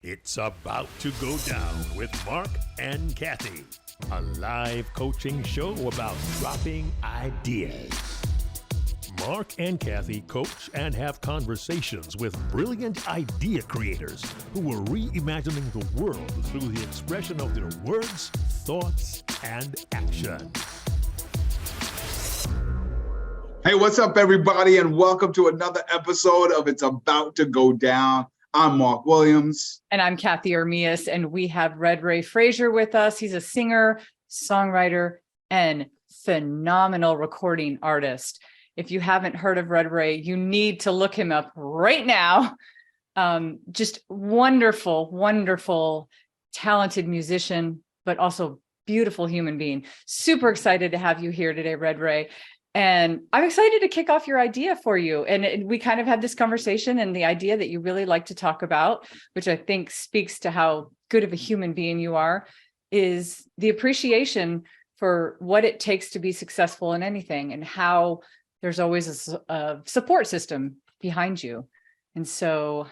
It's about to go down with Marc and Cathey, a live coaching show about dropping ideas. Marc and Cathey coach and have conversations with brilliant idea creators who are reimagining the world through the expression of their words, thoughts, and action. Hey, what's up, everybody, and welcome to another episode of It's About to Go Down. I'm Marc Williams. And I'm Cathey Armillas, and we have Redray Frazier with us. He's a singer, songwriter, and phenomenal recording artist. If you haven't heard of Redray, you need to look him up right now. Just wonderful, wonderful, talented musician, but also beautiful human being. Super excited to have you here today, Redray. And I'm excited to kick off your idea for you. And we kind of had this conversation, and the idea that you really like to talk about, which I think speaks to how good of a human being you are, is the appreciation for what it takes to be successful in anything and how there's always a support system behind you. And so,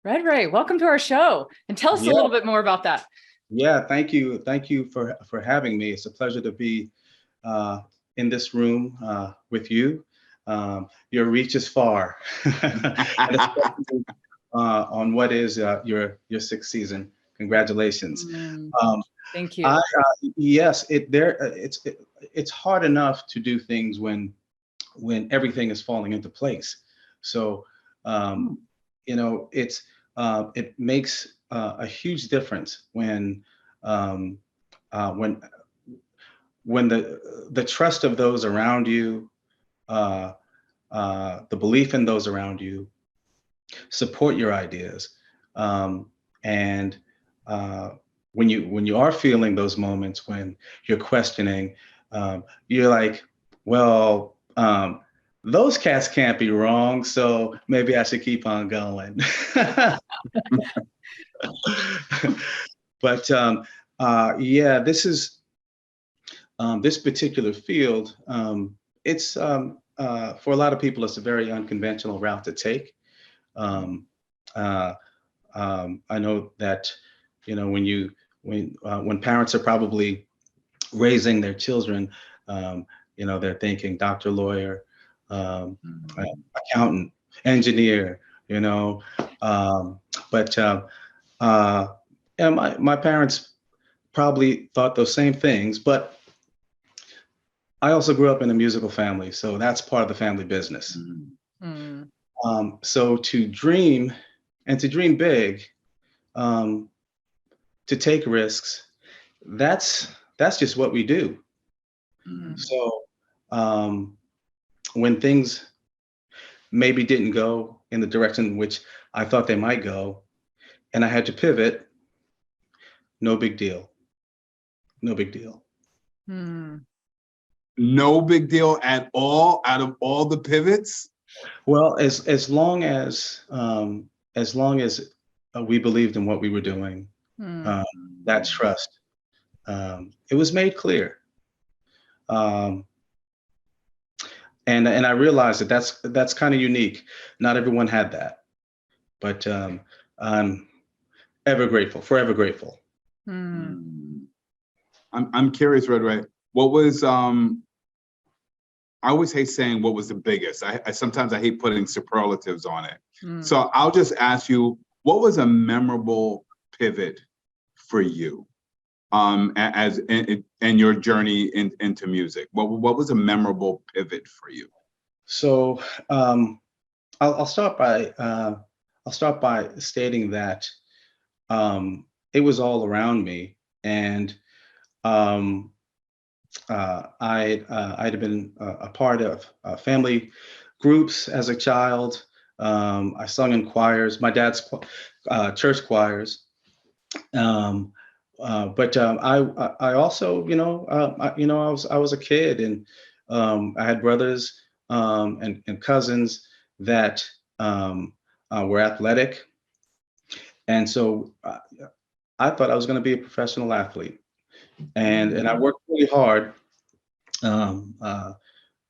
Redray, welcome to our show, and tell us a little bit more about that. Yeah, thank you. Thank you for having me. It's a pleasure to be in this room with you. Your reach is far, on what is your sixth season. Congratulations. Thank you. Yes, it's hard enough to do things when everything is falling into place. So it makes a huge difference when the trust of those around you, the belief in those around you, support your ideas, and when you are feeling those moments when you're questioning, you're like, well, those cats can't be wrong, so maybe I should keep on going. But yeah, this particular field, it's for a lot of people, it's a very unconventional route to take. I know that, when parents are probably raising their children, they're thinking doctor, lawyer, accountant, engineer, but my parents probably thought those same things, but I also grew up in a musical family, so that's part of the family business. So to dream, and to dream big, to take risks, that's just what we do. So when things maybe didn't go in the direction in which I thought they might go, and I had to pivot, no big deal. No big deal. No big deal at all out of all the pivots? Well, as long as we believed in what we were doing, that trust, it was made clear. And I realized that's kind of unique. Not everyone had that, but I'm forever grateful. I'm curious, Redray, what was I always hate saying what was the biggest. I sometimes hate putting superlatives on it. So I'll just ask you, what was a memorable pivot for you as in your journey into music? What was a memorable pivot for you? So I'll start by stating that it was all around me, and I'd been a part of family groups as a child. I sung in choirs, my dad's church choirs. But I also, I was a kid, and I had brothers and cousins that were athletic, and so I thought I was going to be a professional athlete. And I worked really hard when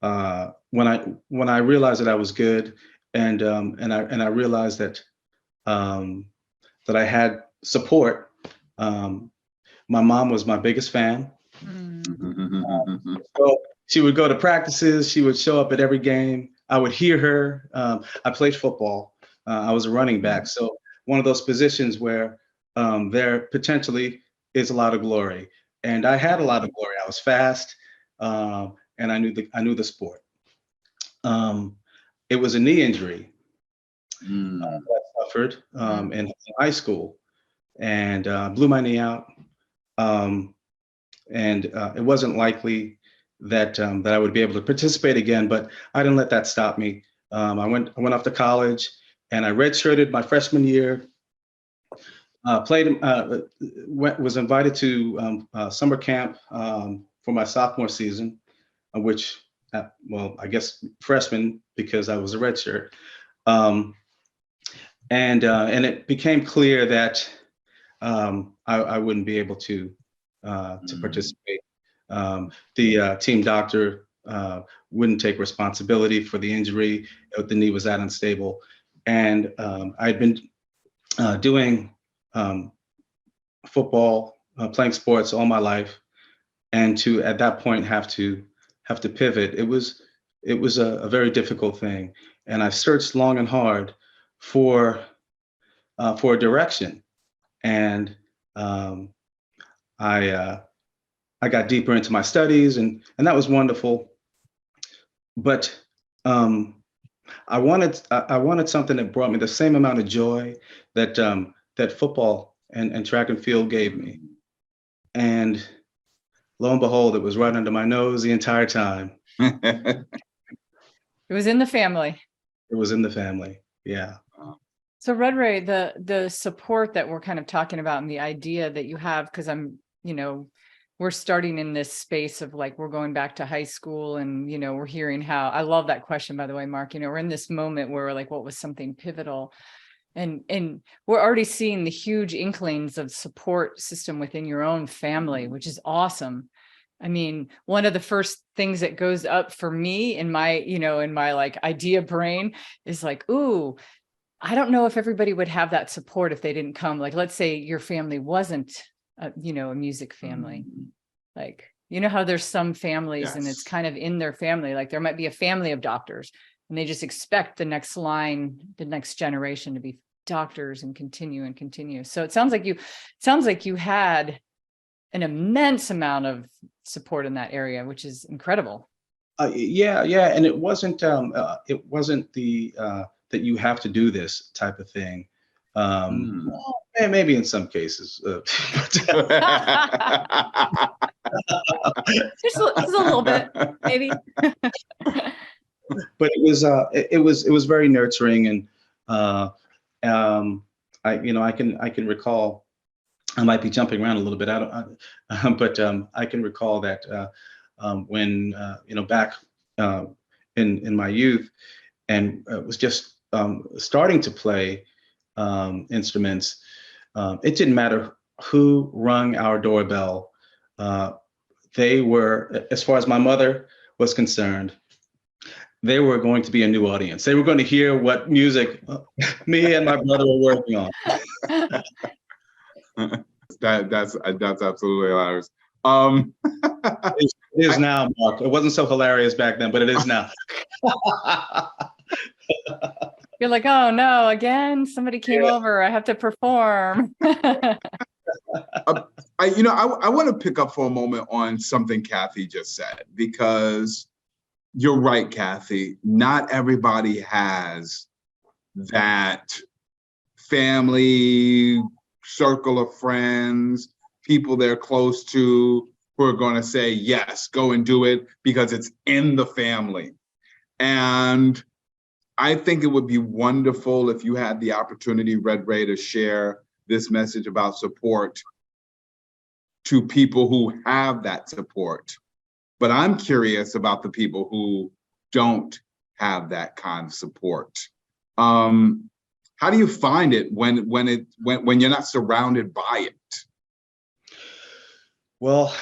I realized that I was good, and I realized that that I had support. My mom was my biggest fan. So she would go to practices. She would show up at every game. I would hear her. I played football. I was a running back. So one of those positions where there potentially is a lot of glory. And I had a lot of glory. I was fast, and I knew the sport. It was a knee injury that I suffered in high school, and blew my knee out. And it wasn't likely that I would be able to participate again, but I didn't let that stop me. I went off to college, and I redshirted my freshman year. Was invited to summer camp for my sophomore season, which, well, I guess freshman, because I was a redshirt. And it became clear that I wouldn't be able to participate. The team doctor wouldn't take responsibility for the injury. The knee was that unstable, and I'd been doing football, playing sports all my life, and to at that point have to pivot. It was a very difficult thing, and I searched long and hard for a direction, and I got deeper into my studies, and that was wonderful. But I wanted something that brought me the same amount of joy that that football and track and field gave me. And lo and behold, it was right under my nose the entire time. It was in the family. It was in the family. Yeah. So Redray, the support that we're kind of talking about and the idea that you have, because we're starting in this space of like, we're going back to high school, and, we're hearing how, I love that question, by the way, Mark, we're in this moment where we're like, what was something pivotal? And we're already seeing the huge inklings of support system within your own family, which is awesome. I mean, one of the first things that goes up for me in my, in my like idea brain is like, ooh, I don't know if everybody would have that support if they didn't come. Like, let's say your family wasn't a music family. Like, how there's some families, and it's kind of in their family, like there might be a family of doctors, and they just expect the next generation to be doctors and continue. So it sounds like you had an immense amount of support in that area, which is incredible. Yeah. And it wasn't the that you have to do this type of thing. Well, maybe in some cases. Just a little bit, maybe. But it was very nurturing, and I can recall. I might be jumping around a little bit. But I can recall that when back in my youth, and was just starting to play instruments. It didn't matter who rung our doorbell. They were, as far as my mother was concerned, they were going to be a new audience. They were going to hear what music me and my brother were working on. That's absolutely hilarious. It is now, Mark. It wasn't so hilarious back then, but it is now. You're like, oh no, again, somebody came over. I have to perform. I want to pick up for a moment on something Cathey just said, because you're right, Cathey. Not everybody has that family circle of friends, people they're close to, who are going to say, yes, go and do it because it's in the family. And I think it would be wonderful if you had the opportunity, Redray, to share this message about support to people who have that support. But I'm curious about the people who don't have that kind of support. How do you find it when you're not surrounded by it? Well,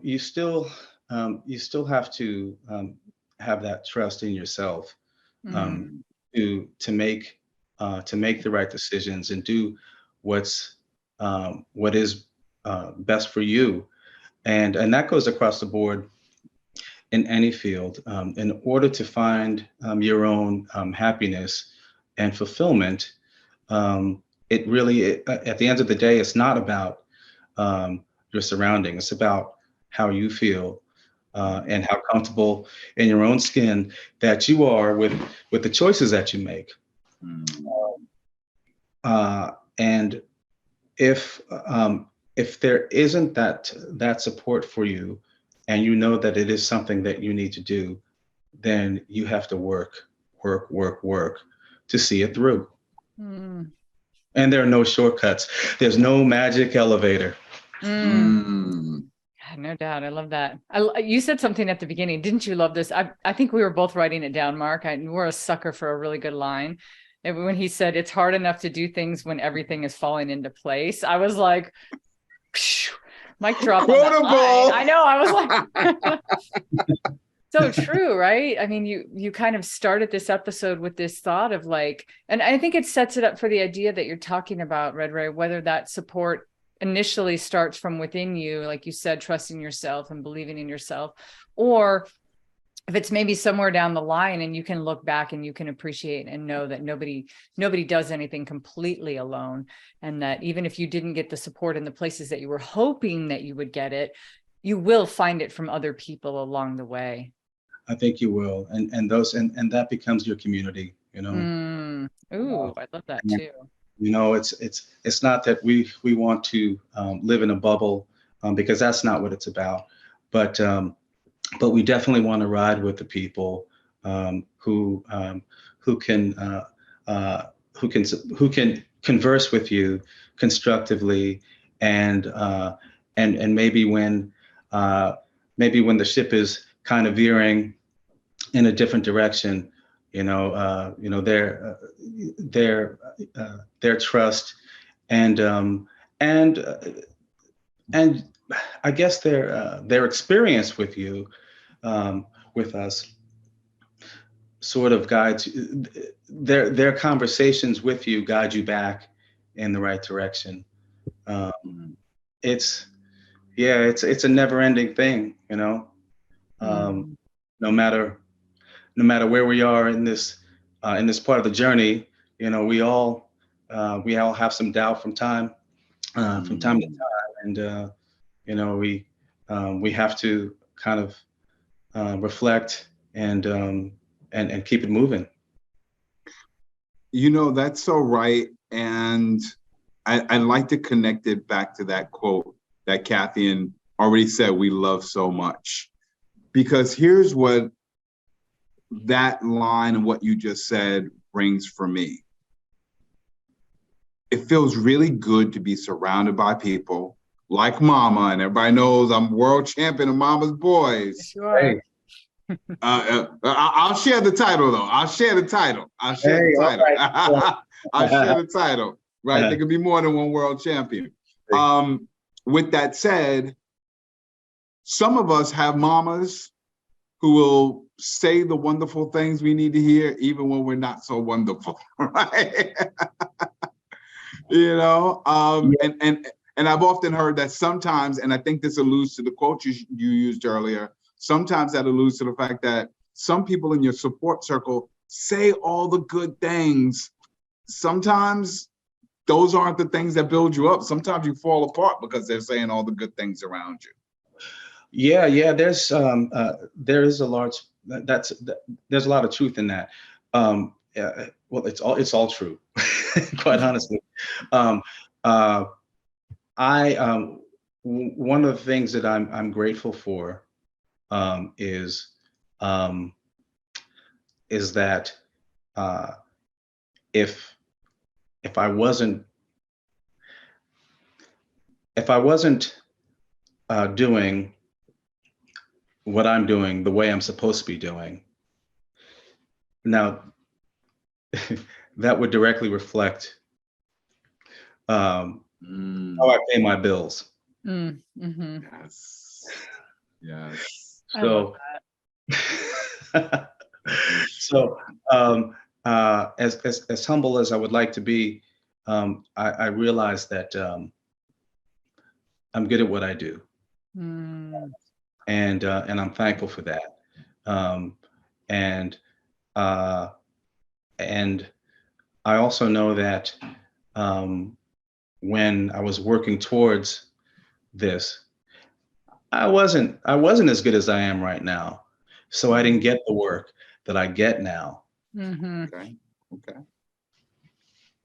you still have to have that trust in yourself to make the right decisions and do what is best for you. And that goes across the board in any field. In order to find your own happiness and fulfillment, it really, at the end of the day, it's not about your surrounding. It's about how you feel and how comfortable in your own skin that you are with the choices that you make. And if there isn't that support for you, and you know that it is something that you need to do, then you have to work to see it through. And there are no shortcuts. There's no magic elevator. No doubt. I love that. You said something at the beginning. Didn't you love this? I think we were both writing it down, Mark. We're a sucker for a really good line. And when he said, it's hard enough to do things when everything is falling into place, I was like, mic drop. Quotable. I know. I was like, so true, right? I mean, you kind of started this episode with this thought of like, and I think it sets it up for the idea that you're talking about, Redray, whether that support initially starts from within you, like you said, trusting yourself and believing in yourself, or if it's maybe somewhere down the line and you can look back and you can appreciate and know that nobody does anything completely alone. And that even if you didn't get the support in the places that you were hoping that you would get it, you will find it from other people along the way. I think you will. And that becomes your community, you know? Ooh, I love that too. You know, it's not that we want to live in a bubble, because that's not what it's about. But we definitely want to ride with the people who can converse with you constructively, and maybe when the ship is kind of veering in a different direction, their trust and I guess their experience with you, with us, sort of guides their conversations with you, guide you back in the right direction. It's a never-ending thing, you know. No matter where we are in this part of the journey, you know, we all have some doubt from time to time, and you know, we have to kind of reflect and keep it moving. You know, that's so right. And I'd like to connect it back to that quote that Cathey already said we love so much. Because here's what that line and what you just said brings for me. It feels really good to be surrounded by people like Mama, and everybody knows I'm world champion of Mama's boys. Sure. Hey. I'll share the title though. I'll share the title. I'll share the title. Right? There could be more than one world champion. With that said, some of us have mamas who will say the wonderful things we need to hear, even when we're not so wonderful, right? You know, and I've often heard that sometimes, and I think this alludes to the quote you used earlier, sometimes that alludes to the fact that some people in your support circle say all the good things. Sometimes those aren't the things that build you up. Sometimes you fall apart because they're saying all the good things around you. Yeah. There's a lot of truth in that. Well, it's all true, quite honestly. One of the things that I'm grateful for is that if I wasn't doing what I'm doing the way I'm supposed to be doing, now that would directly reflect how I pay my bills. Yes. So, as humble as I would like to be, I realized that I'm good at what I do, Mm. and I'm thankful for that. Um, and uh, and I also know that when I was working towards this, I wasn't as good as I am right now, so I didn't get the work that I get now. Hmm. Okay. Okay.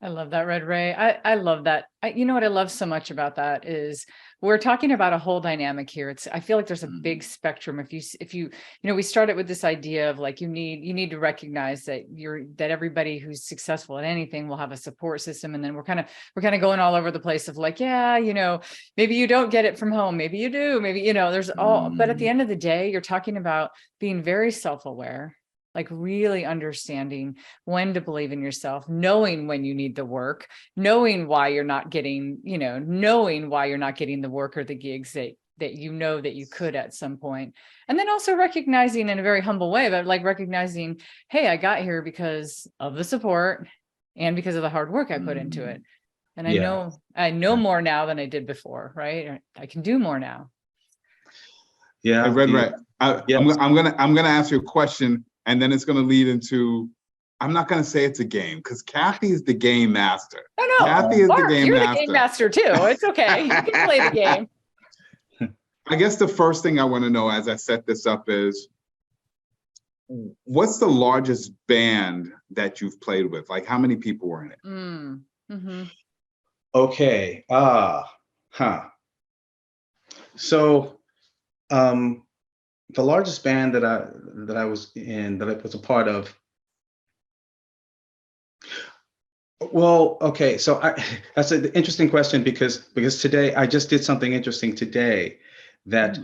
I love that, Redray. I love that. You know what I love so much about that is we're talking about a whole dynamic here. I feel like there's a big spectrum. If you we started with this idea of like you need to recognize that that everybody who's successful at anything will have a support system, and then we're kind of going all over the place of like, yeah, maybe you don't get it from home, maybe you do, maybe there's all. But at the end of the day, you're talking about being very self-aware, like really understanding when to believe in yourself, knowing when you need the work, knowing why you're not getting, knowing why you're not getting the work or the gigs that that you could at some point. And then also recognizing in a very humble way, but like recognizing, hey, I got here because of the support and because of the hard work I put into it. And Yeah. I know more now than I did before, right? I can do more now. Yeah. Hey, Redray, Yes. I'm gonna ask you a question, and then it's gonna lead into. I'm not gonna say it's a game because Cathey is the game master. Oh no, Cathey is Mark, the game you're master. the game master too. It's okay. You can play the game. I guess the first thing I want to know as I set this up is, what's the largest band that you've played with? Like, how many people were in it? Mm-hmm. Okay. So, the largest band that I was in, that I was a part of. Well, okay. So that's an interesting question because today I just did something interesting today that,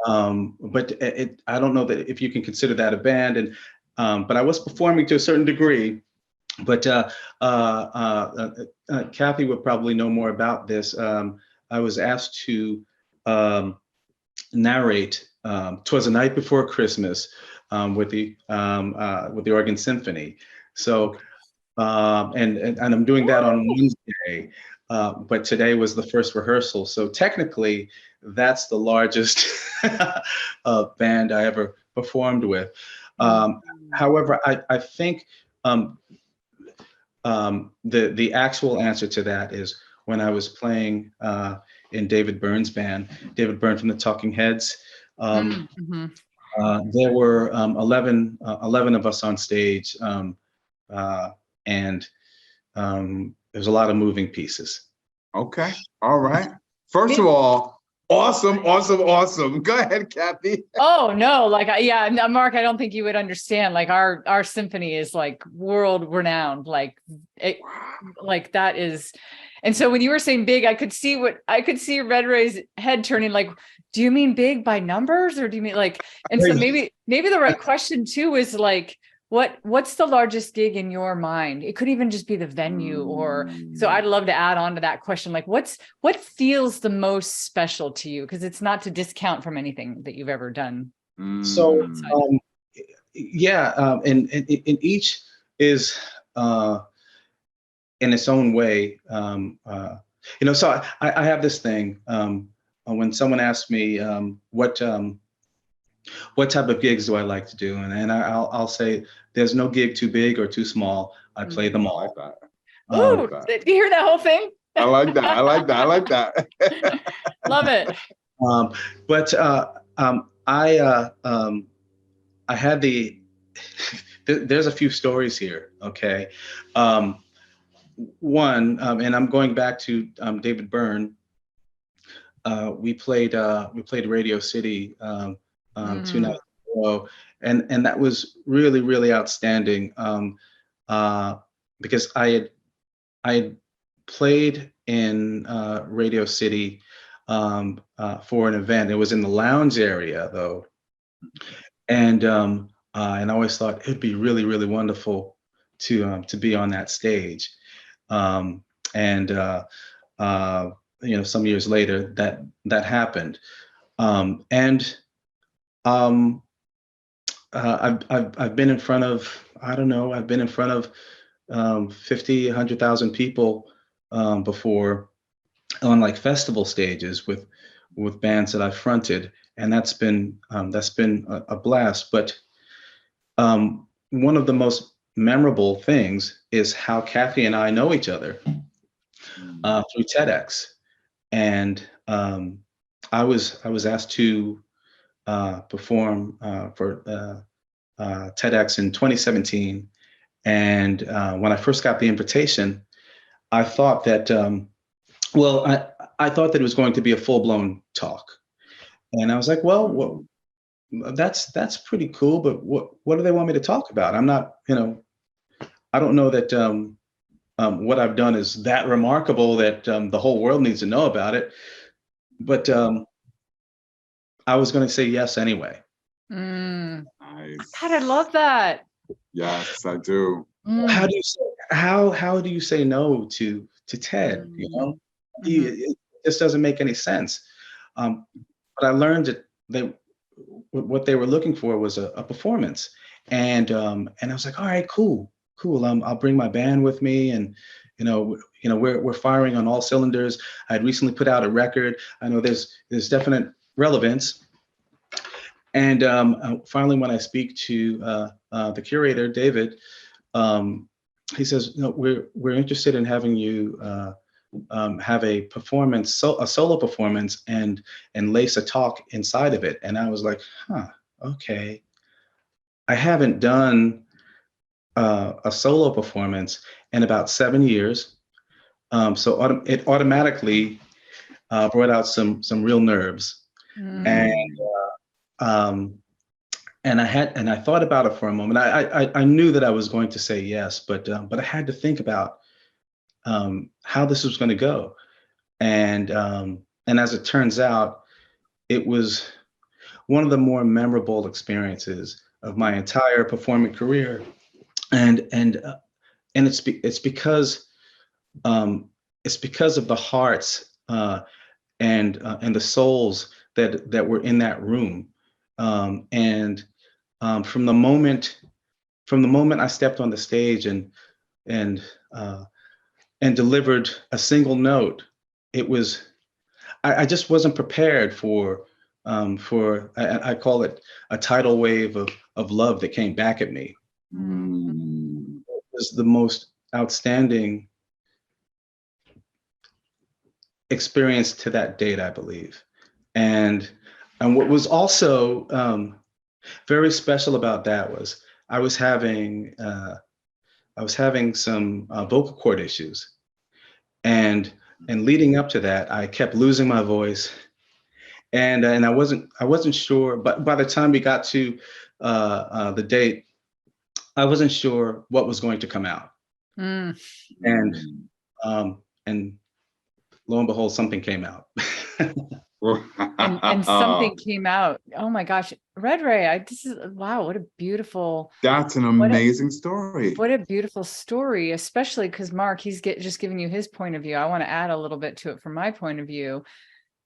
but I don't know that if you can consider that a band, and but I was performing to a certain degree. But Cathey would probably know more about this. I was asked to narrate "'Twas a Night Before Christmas" with the Organ Symphony. So, and I'm doing that on Wednesday, but today was the first rehearsal. So technically, that's the largest band I ever performed with. However, I think the actual answer to that is when I was playing in David Byrne's band, David Byrne from the Talking Heads. There were 11 of us on stage, and there's a lot of moving pieces. Okay. All right. First of all, awesome. Go ahead, Cathey. Oh no, Mark, I don't think you would understand. Like our symphony is like world renowned. Like that is. And so when you were saying big, I could see Redray's head turning like, do you mean big by numbers or do you mean like, and so maybe the right question too is like, what's the largest gig in your mind? It could even just be the venue so I'd love to add on to that question. Like what feels the most special to you? Because it's not to discount from anything that you've ever done. So, and each is in its own way. So I have this thing when someone asks me what type of gigs do I like to do, and I'll say there's no gig too big or too small. I play them all. I like that. Ooh, did you hear that whole thing? I like that. Love it. But I had there's a few stories here. Okay. One, and I'm going back to David Byrne. We played Radio City 2 nights in a row, and that was really, really outstanding because I had played in Radio City for an event. It was in the lounge area though, and I always thought it'd be really, really wonderful to be on that stage. Some years later that happened. I've been in front of, 50, 100,000 people before on like festival stages with bands that I fronted, and that's been a blast. But one of the most memorable things is how Cathey and I know each other through TEDx, and I was asked to perform for TEDx in 2017, and when I first got the invitation, I thought that I thought that it was going to be a full-blown talk, and I was like, well, that's pretty cool, but what do they want me to talk about? I'm not, I don't know that what I've done is that remarkable that the whole world needs to know about it. But I was going to say yes anyway. Nice. God, I love that. Yes, I do. How do you say no to TED? It just doesn't make any sense. But I learned that what they were looking for was a performance, and I was like, all right, cool. I'll bring my band with me, and we're firing on all cylinders. I had recently put out a record. I know there's definite relevance. And finally, when I speak to the curator, David, he says, we're interested in having you have a performance, a solo performance, and lace a talk inside of it. And I was like, okay. I haven't done a solo performance in about 7 years. So it automatically brought out some real nerves. And I thought about it for a moment. I knew that I was going to say yes, but I had to think about how this was going to go. And as it turns out, it was one of the more memorable experiences of my entire performing career. And it's because of the hearts and the souls that were in that room. And from the moment I stepped on the stage and delivered a single note, it was I just wasn't prepared for I call it a tidal wave of love that came back at me. It was the most outstanding experience to that date, I believe. And what was also very special about that was I was having some vocal cord issues, and leading up to that, I kept losing my voice, and I wasn't sure. But by the time we got to the date, I wasn't sure what was going to come out, and lo and behold, something came out. and something came out. Oh my gosh, Redray, this is wow, what a beautiful. That's an amazing story. What a beautiful story, especially because Marc, he's just giving you his point of view. I want to add a little bit to it from my point of view.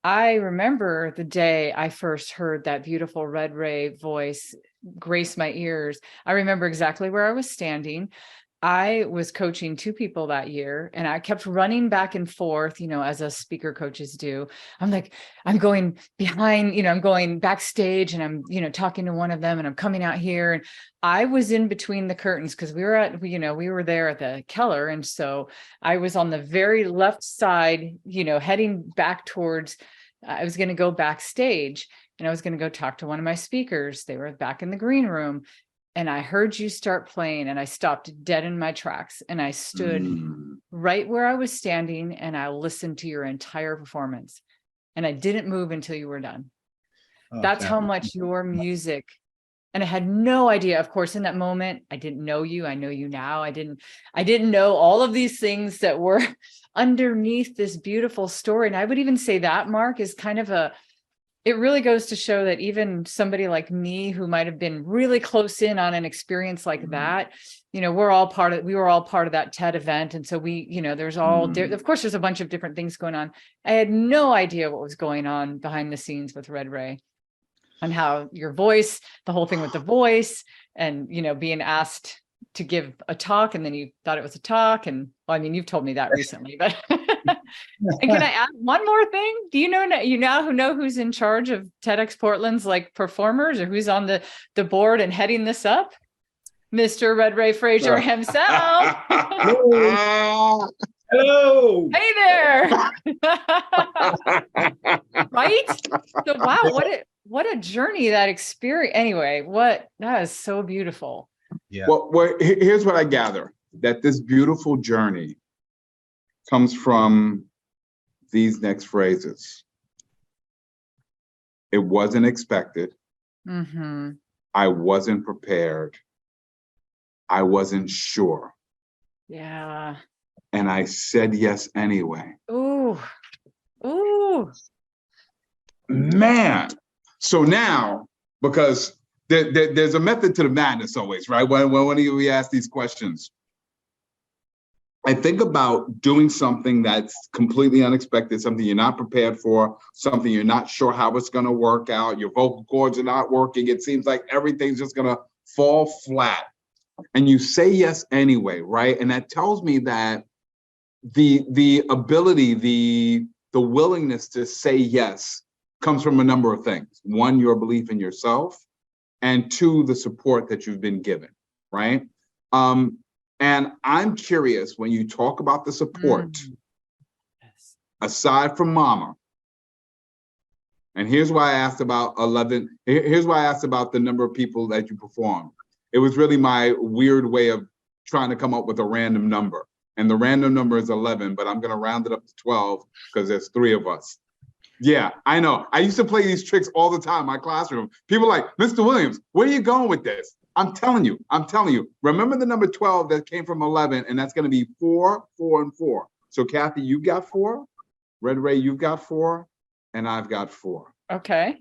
I remember the day I first heard that beautiful Redray voice grace my ears. I remember exactly where I was standing. I was coaching 2 people that year, and I kept running back and forth, as us speaker coaches do. I'm going behind, I'm going backstage, and I'm, talking to one of them, and I'm coming out here, and I was in between the curtains because we were there at the Keller. And so I was on the very left side, heading back towards, I was going to go backstage, and I was going to go talk to one of my speakers. They were back in the green room. And I heard you start playing, and I stopped dead in my tracks, and I stood right where I was standing, and I listened to your entire performance, and I didn't move until you were done. That's how much your music, and I had no idea, of course, in that moment, I didn't know you. I know you now. I didn't know all of these things that were underneath this beautiful story. And I would even say that, Marc, is kind of it really goes to show that even somebody like me, who might have been really close in on an experience like that, we were all part of that TED event. And so there's of course, there's a bunch of different things going on. I had no idea what was going on behind the scenes with Redray, and how your voice, the whole thing with the voice, and, being asked to give a talk, and then you thought it was a talk, and Well, I mean, you've told me that recently, but and can I add one more thing? Do you know who's in charge of TEDx Portland's like performers, or who's on the board and heading this up? Mr. Redray Frazier himself. Hello. Hey there. Right? So wow, what a journey, that experience. Anyway, that is so beautiful. Yeah. Well, here's what I gather, that this beautiful journey comes from these next phrases. It wasn't expected. Mm-hmm. I wasn't prepared. I wasn't sure. Yeah. And I said yes anyway. Ooh. Ooh. Man. So now, because there's a method to the madness always, right? When we ask these questions, I think about doing something that's completely unexpected, something you're not prepared for, something you're not sure how it's going to work out. Your vocal cords are not working. It seems like everything's just going to fall flat. And you say yes anyway, right? And that tells me that the ability, the willingness to say yes comes from a number of things. One, your belief in yourself, and two, the support that you've been given, right? And I'm curious, when you talk about the support, aside from mama, and here's why I asked about 11, here's why I asked about the number of people that you performed. It was really my weird way of trying to come up with a random number. And the random number is 11, but I'm gonna round it up to 12 because there's 3 of us. Yeah, I know. I used to play these tricks all the time in my classroom. People are like, Mr. Williams, where are you going with this? I'm telling you. Remember the number 12 that came from 11, and that's going to be 4, 4, and 4. So Cathey, you got 4. Redray, you've got 4, and I've got 4. Okay.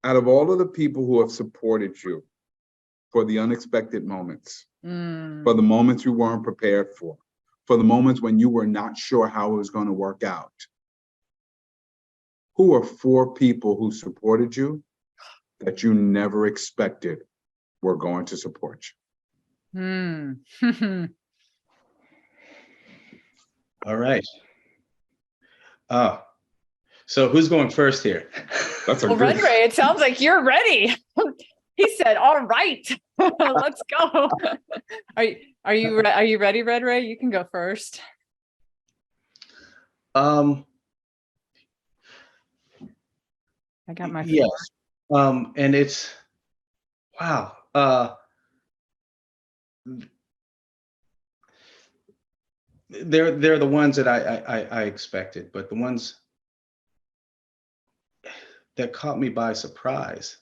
Out of all of the people who have supported you for the unexpected moments, for the moments you weren't prepared for the moments when you were not sure how it was going to work out, who are 4 people who supported you that you never expected were going to support you? All right. So who's going first here? That's a Well, good. Redray, it sounds like you're ready. He said, all right, let's go. Are you ready, Redray? You can go first. I got my yes. And it's wow. They're the ones that I expected, but the ones that caught me by surprise.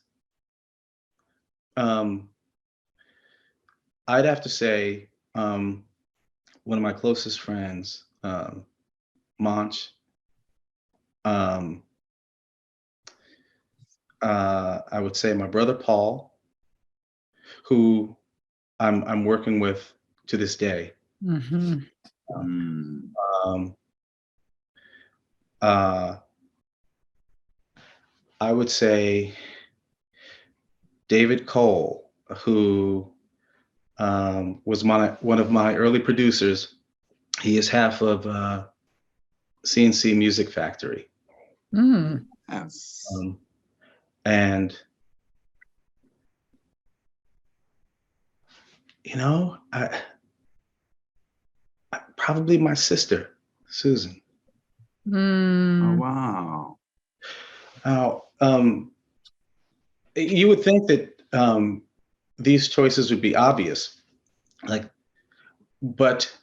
I'd have to say one of my closest friends, Monch. I would say my brother Paul, who I'm working with to this day. Mm-hmm. I would say David Cole, who was one of my early producers. He is half of CNC Music Factory. Yes. And you know, I probably my sister, Susan. Oh, wow. Now, you would think that these choices would be obvious, but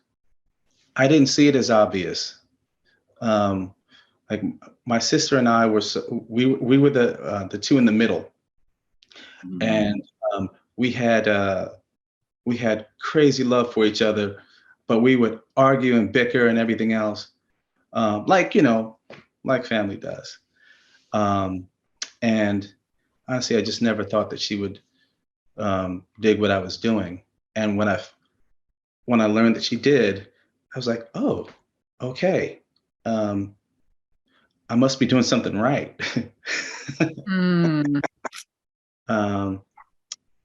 I didn't see it as obvious. Like my sister and I were, we were the two in the middle, and we had crazy love for each other, but we would argue and bicker and everything else, like family does. And honestly, I just never thought that she would dig what I was doing. And when I learned that she did, I was like, oh, okay. I must be doing something right.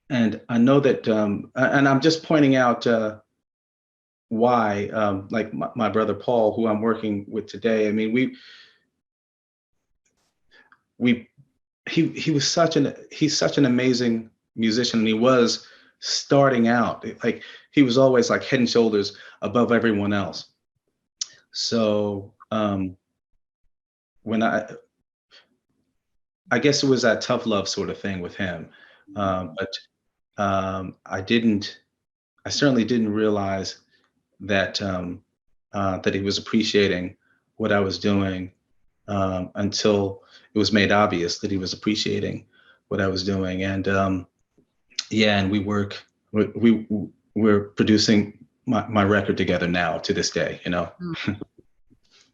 And I know that, and I'm just pointing out why, like my brother Paul, who I'm working with today. I mean, he was he's such an amazing musician, and he was starting out like he was always like head and shoulders above everyone else. So when I guess it was that tough love sort of thing with him, but I certainly didn't realize that that he was appreciating what I was doing until it was made obvious that he was appreciating what I was doing. And yeah, and we're producing my record together now to this day, you know.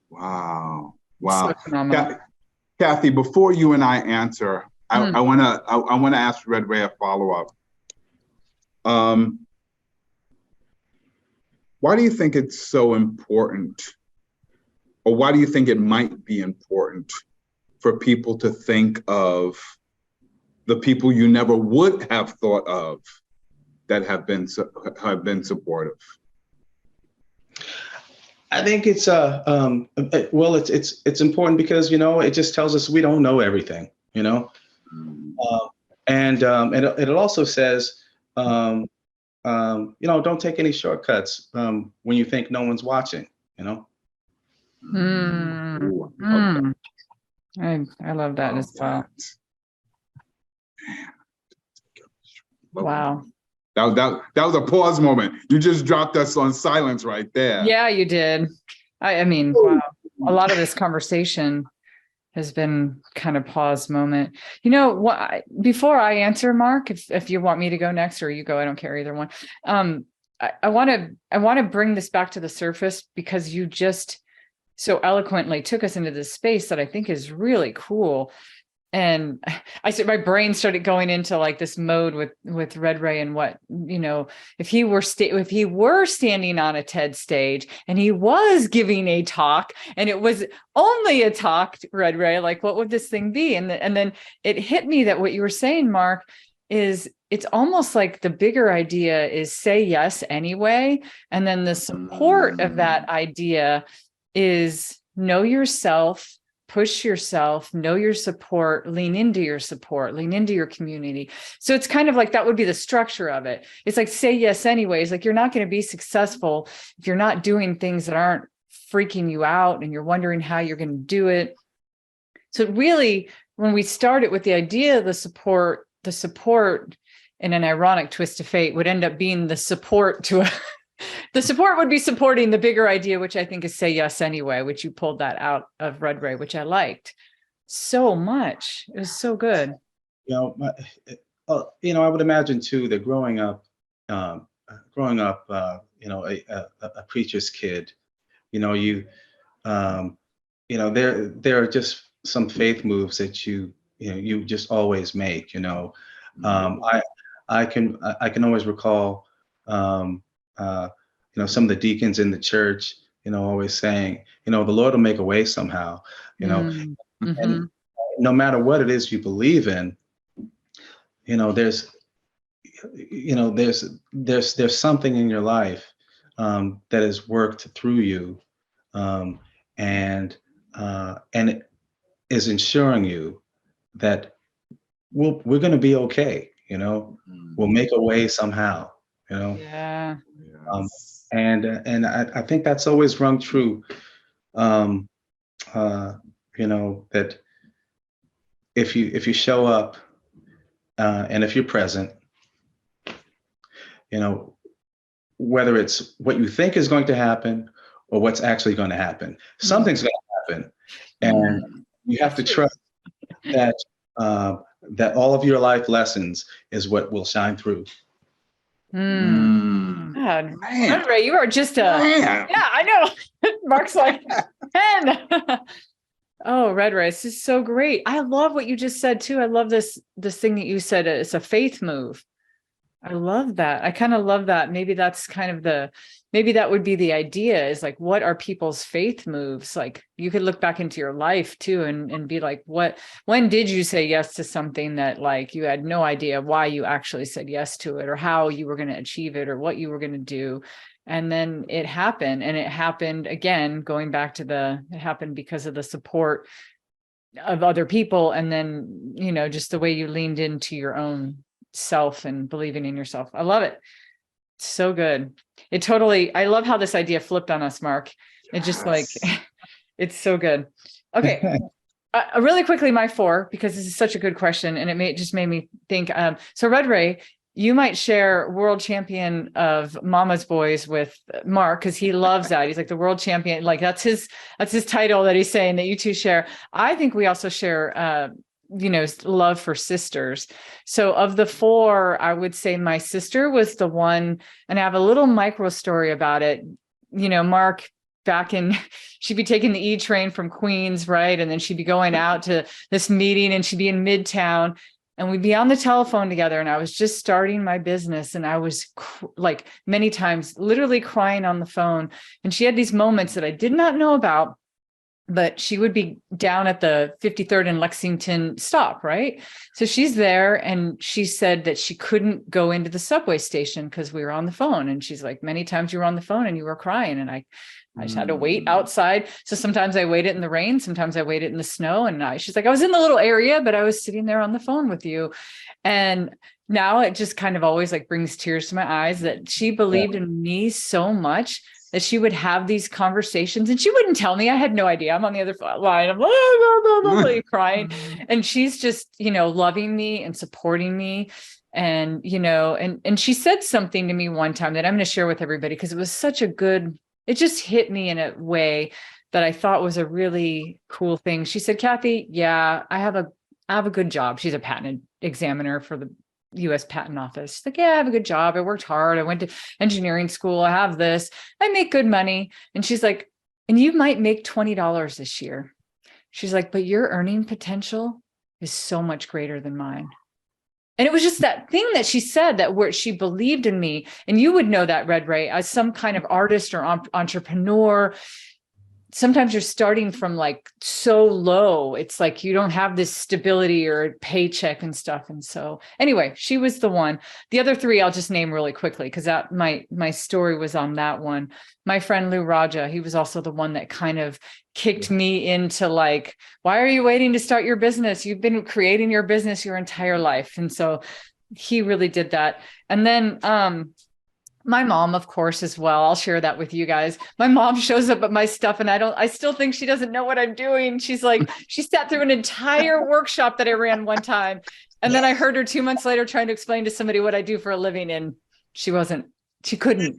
Wow. So phenomenal. Cathey, before you and I answer, I wanna ask Redray a follow-up. Why do you think it's so important, or why do you think it might be important for people to think of the people you never would have thought of that have been supportive? I think it's well, it's important because, you know, it just tells us we don't know everything, you know, and it also says, you know, don't take any shortcuts when you think no one's watching, you know. I love that as well. Wow. That was a pause moment. You just dropped us on silence right there. Yeah, you did. I mean, wow. A lot of this conversation has been kind of pause moment. You know what? Before I answer, Mark, if you want me to go next or you go, I don't care either one. I want to bring this back to the surface because you just so eloquently took us into this space that I think is really cool. And I said my brain started going into like this mode with Redray and what, you know, if he were standing on a TED stage and he was giving a talk and it was only a talk, Redray, like what would this thing be? And then it hit me that what you were saying, Mark, is it's almost like the bigger idea is say yes anyway. And then the support of that idea is know yourself, push yourself, know your support, lean into your support, lean into your community. So it's kind of like that would be the structure of it. It's like say yes anyways. Like you're not going to be successful if you're not doing things that aren't freaking you out and you're wondering how you're going to do it. So really, when we started with the idea of the support in an ironic twist of fate would end up being the support to the support would be supporting the bigger idea, which I think is say yes anyway, which you pulled that out of Redray, which I liked so much. It was so good. You know, I would imagine too that growing up, you know, a preacher's kid, you know, you know, there are just some faith moves that you just always make. You know, I can always recall. You know, some of the deacons in the church, you know, always saying, you know, the Lord will make a way somehow, you know, and no matter what it is you believe in, you know, there's something in your life that has worked through you, and it is ensuring you that we're going to be okay. You know, we'll make a way somehow. You know. Yeah. And I think that's always rung true. You know, that if you show up and if you're present, you know, whether it's what you think is going to happen or what's actually going to happen, something's going to happen, and you have to trust that that all of your life lessons is what will shine through. God, Redray, you are just yeah, I know. Mark's like 10. Oh, Redray, this is so great. I love what you just said too. I love this thing that you said. It's a faith move. I love that. I kind of love that. Maybe that's kind of maybe that would be the idea, is like, what are people's faith moves? Like, you could look back into your life too and be like, when did you say yes to something that like you had no idea why you actually said yes to it, or how you were going to achieve it, or what you were going to do. And then it happened, and it happened again, going back to it happened because of the support of other people. And then, just the way you leaned into your own self and believing in yourself. I love it. So good. I love how this idea flipped on us, Mark. It just like, it's so good. Okay. Really quickly, my 4, because this is such a good question, and it just made me think. So Redray, you might share world champion of Mama's Boys with Mark, because he loves that. He's like the world champion. Like that's his title that he's saying that you two share. I think we also share, love for sisters. So of the 4, I would say my sister was the one, and I have a little micro story about it. Mark, she'd be taking the E train from Queens, right? And then she'd be going out to this meeting, and she'd be in Midtown, and we'd be on the telephone together. And I was just starting my business, and I was like many times literally crying on the phone. And she had these moments that I did not know about, but she would be down at the 53rd and Lexington stop, right? So she's there, and she said that she couldn't go into the subway station because we were on the phone. And she's like, many times you were on the phone and you were crying, and I just had to wait outside. So sometimes I waited in the rain, sometimes I waited in the snow. And she's like, I was in the little area, but I was sitting there on the phone with you. And now it just kind of always like brings tears to my eyes that she believed in me so much that she would have these conversations, and she wouldn't tell me. I had no idea. I'm on the other line. I'm like, crying. And she's just, loving me and supporting me. And, and she said something to me one time that I'm going to share with everybody, because it was such a good, it just hit me in a way that I thought was a really cool thing. She said, Cathey, yeah, I have a good job. She's a patent examiner for the U.S. Patent Office. She's like, yeah, I have a good job. I worked hard. I went to engineering school. I have this. I make good money. And she's like, and you might make $20 this year. She's like, but your earning potential is so much greater than mine. And it was just that thing that she said, that where she believed in me. And you would know that, Redray, as some kind of artist or entrepreneur, sometimes you're starting from like so low. It's like you don't have this stability or paycheck and stuff. And so anyway, she was the one. The other 3 I'll just name really quickly, because that my story was on that one. My friend Lou Raja, he was also the one that kind of kicked me into like, why are you waiting to start your business? You've been creating your business your entire life. And so he really did that. And then my mom, of course, as well. I'll share that with you guys. My mom shows up at my stuff, and I still think she doesn't know what I'm doing. She's like, she sat through an entire workshop that I ran one time. And then I heard her 2 months later trying to explain to somebody what I do for a living. And she couldn't.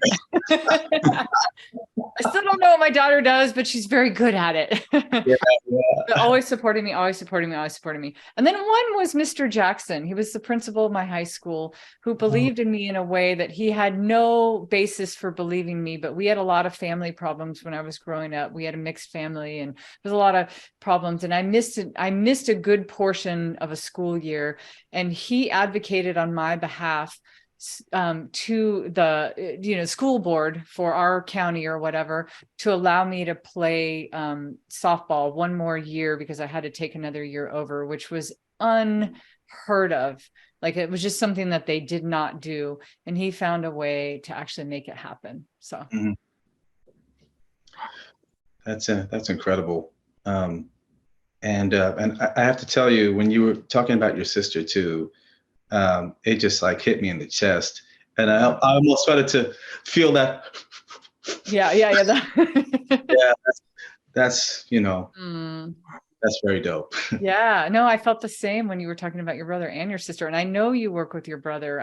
I still don't know what my daughter does, but she's very good at it. But always supporting me. And then one was Mr. Jackson. He was the principal of my high school, who believed in me in a way that he had no basis for believing me. But we had a lot of family problems when I was growing up. We had a mixed family, and there's a lot of problems. And I missed a good portion of a school year. And he advocated on my behalf to the school board for our county or whatever, to allow me to play softball one more year, because I had to take another year over, which was unheard of. Like, it was just something that they did not do, and he found a way to actually make it happen. So that's incredible. And I have to tell you, when you were talking about your sister too, it just like hit me in the chest, and I almost started to feel that. Yeah. Yeah, that's that's very dope. Yeah, no, I felt the same when you were talking about your brother and your sister, and I know you work with your brother.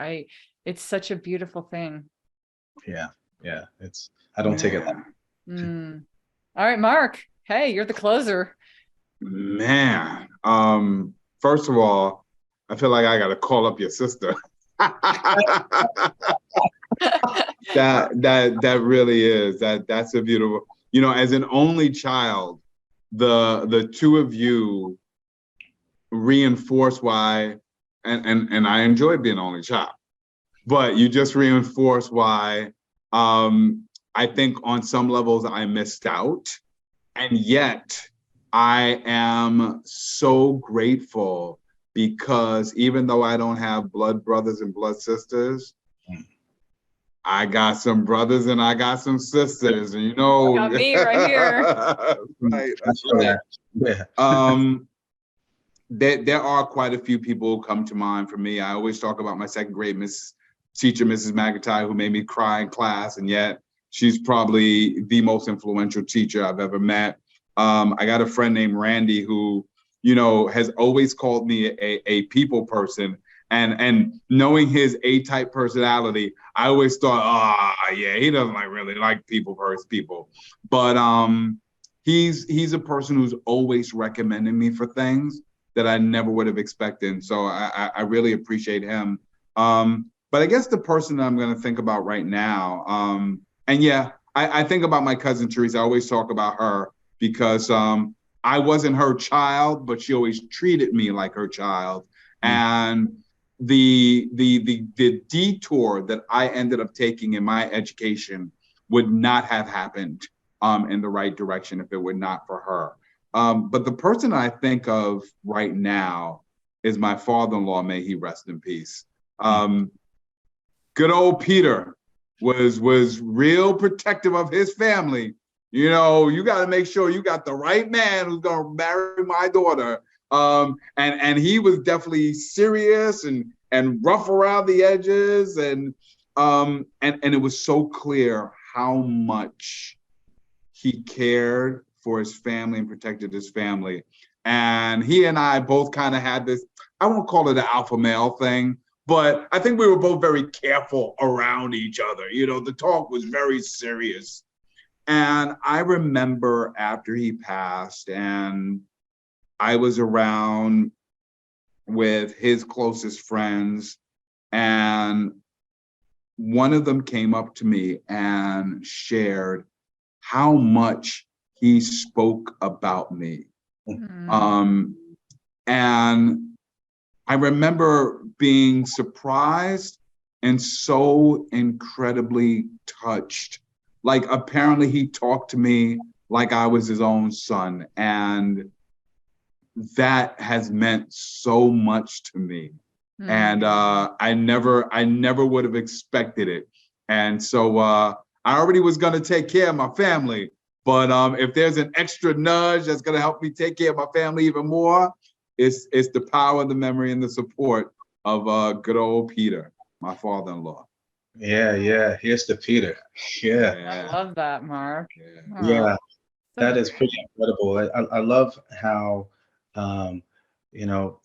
It's such a beautiful thing. Yeah, I don't take it like. All right, Mark. Hey, you're the closer. Man, first of all, I feel like I got to call up your sister. That really is, that's a beautiful, as an only child, the two of you reinforce why, and I enjoy being an only child, but you just reinforced why I think on some levels I missed out. And yet I am so grateful because even though I don't have blood brothers and blood sisters, I got some brothers and I got some sisters, and you know, got me right here. right, that's right. Yeah. There are quite a few people who come to mind for me. I always talk about my second grade teacher, Mrs. McAtee, who made me cry in class, and yet she's probably the most influential teacher I've ever met. I got a friend named Randy who, you know, has always called me a people person. And knowing his A-type personality, I always thought, yeah, he doesn't really like people versus people. But he's a person who's always recommending me for things that I never would have expected. So I really appreciate him. But I guess the person that I'm going to think about right now, and yeah, I think about my cousin Teresa. I always talk about her because I wasn't her child, but she always treated me like her child. And the detour that I ended up taking in my education would not have happened in the right direction if it were not for her. But the person I think of right now is my father-in-law, may he rest in peace. Good old Peter was real protective of his family. You know, you got to make sure you got the right man who's going to marry my daughter. And he was definitely serious and rough around the edges. And it was so clear how much he cared for his family and protected his family. And he and I both kind of had this, I won't call it an alpha male thing, but I think we were both very careful around each other. You know, the talk was very serious. And I remember after he passed and I was around with his closest friends, and one of them came up to me and shared how much he spoke about me. And I remember being surprised and so incredibly touched. Like, apparently he talked to me like I was his own son. And that has meant so much to me. And I never would have expected it. And so I already was going to take care of my family. But if there's an extra nudge that's going to help me take care of my family even more, it's the power, the memory, and the support of good old Peter, my father-in-law. Yeah. Here's to Peter. Yeah. I love that, Mark. Yeah. That is pretty incredible. I love how, you know,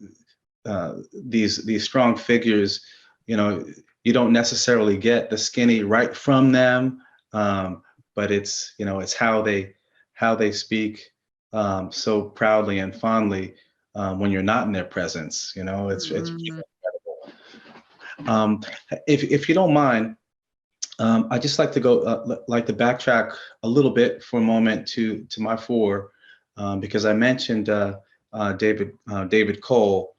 these strong figures, you know, you don't necessarily get the skinny right from them, but it's, you know, it's how they speak so proudly and fondly when you're not in their presence. You know, it's pretty incredible. If you don't mind, I'd just like to go like to backtrack a little bit for a moment to my four, because I mentioned David Cole,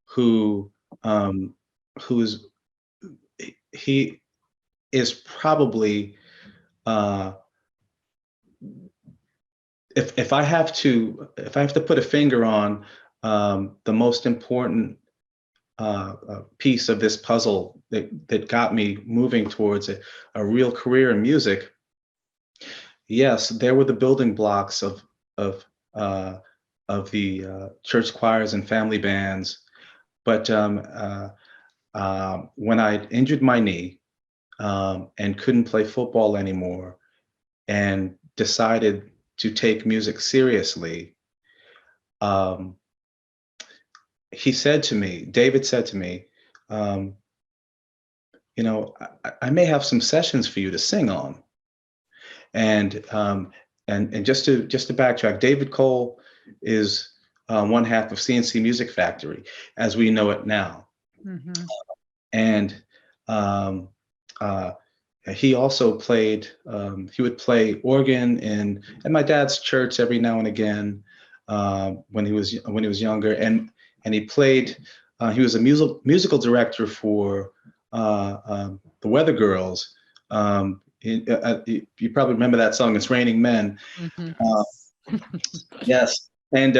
who's he is probably if I have to put a finger on the most important piece of this puzzle that got me moving towards a real career in music. Yes, there were the building blocks of the church choirs and family bands, but when I injured my knee and couldn't play football anymore, and decided to take music seriously, David said to me, you know, I may have some sessions for you to sing on. And just to backtrack, David Cole is one half of CNC Music Factory as we know it now. And he also played, he would play organ in my dad's church every now and again when he was younger. And he played, he was a musical director for the Weather Girls. You probably remember that song, "It's Raining Men." Mhm. Yes, and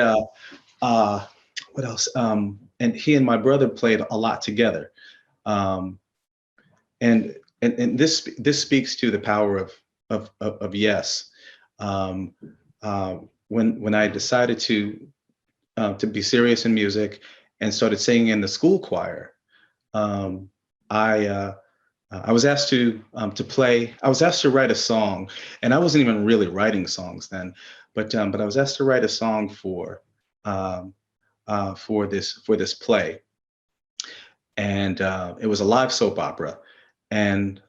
what else? And he and my brother played a lot together, um, and this speaks to the power of yes. Um, when I decided to be serious in music and started singing in the school choir, um, I was asked to play. I was asked to write a song, and I wasn't even really writing songs then, but I was asked to write a song um, for this play, and it was a live soap opera, and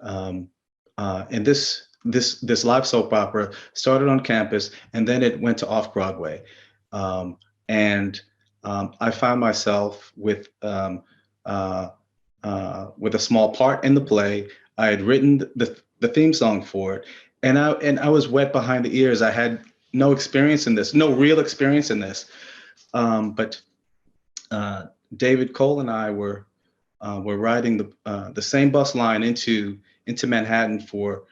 this live soap opera started on campus, and then it went to off Broadway, um, and I found myself with a small part in the play. I had written the theme song for it, and I was wet behind the ears. I had no experience in this, no real experience in this, but uh, David Cole and I were riding the same bus line into Manhattan for